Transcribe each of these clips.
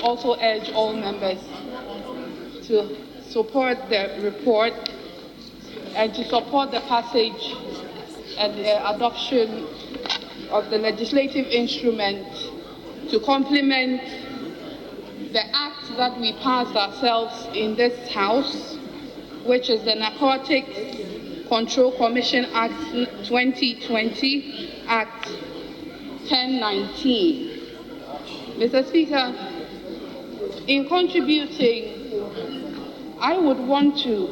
also urge all members to support the report and to support the passage and the adoption of the legislative instrument to complement the act that we passed ourselves in this House, which is the Narcotics Control Commission Act 2020, Act 1019. Mr. Speaker, in contributing, I would want to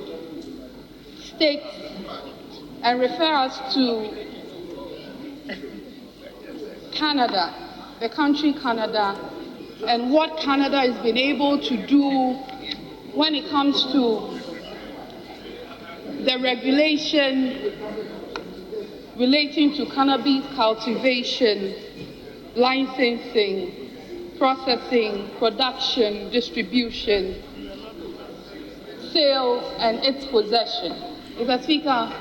state and refer us to Canada, the country Canada, and what Canada has been able to do when it comes to the regulation relating to cannabis cultivation, licensing, processing, production, distribution, sales, and its possession. Mr. Speaker,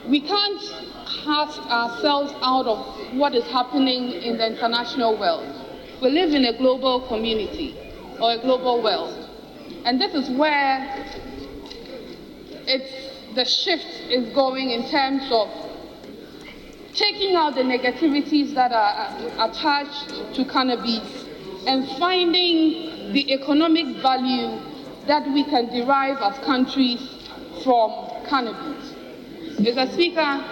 we can't cast ourselves out of what is happening in the international world. We live in a global community or a global world, and this is where the shift is going in terms of taking out the negativities that are attached to cannabis and finding the economic value that we can derive as countries from cannabis. Mr. Speaker,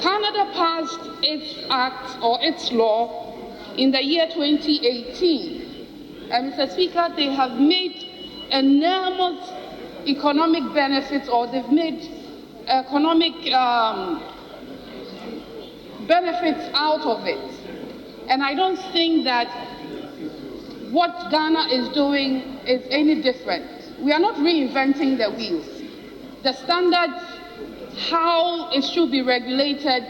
Canada passed its act or its law in the year 2018. And Mr. Speaker, they have made enormous economic benefits, or they've made economic benefits out of it. And I don't think that what Ghana is doing is any different. We are not reinventing the wheels. The standards, how it should be regulated,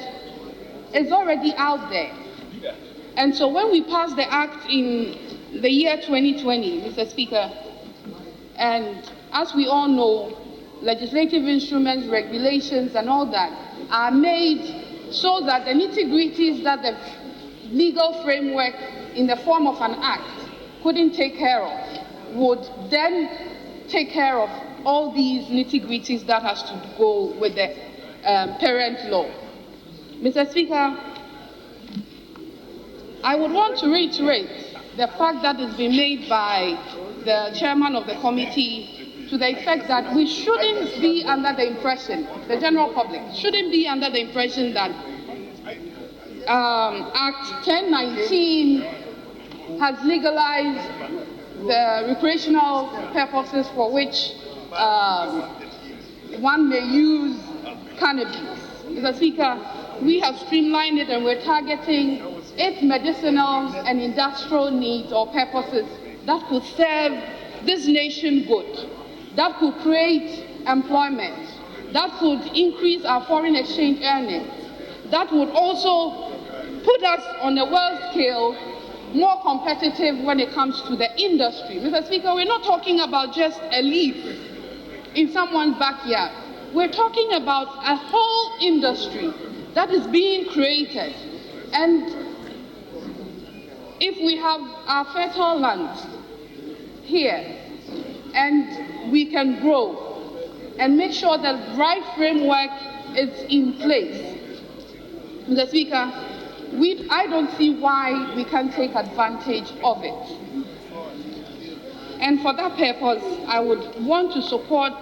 is already out there. And so when we passed the act in the year 2020, Mr. Speaker, and as we all know, legislative instruments, regulations, and all that are made so that the nitty-gritties that the legal framework in the form of an act couldn't take care of would then take care of all these nitty-gritties that has to go with the parent law. Mr. Speaker, I would want to reiterate the fact that has been made by the chairman of the committee to the effect that we shouldn't be under the impression, the general public shouldn't be under the impression that Act 1019 has legalized the recreational purposes for which one may use cannabis. Mr. Speaker, we have streamlined it and we're targeting its medicinal and industrial needs or purposes that could serve this nation good, that could create employment, that could increase our foreign exchange earnings, that would also put us on a world scale more competitive when it comes to the industry. Mr. Speaker, we're not talking about just a leaf in someone's backyard. We're talking about a whole industry that is being created. And if we have our fertile land here and we can grow and make sure that the right framework is in place, Mr. Speaker, I don't see why we can't take advantage of it. And for that purpose, I would want to support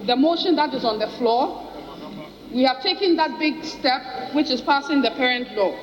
the motion that is on the floor. We have taken that big step, which is passing the parent law.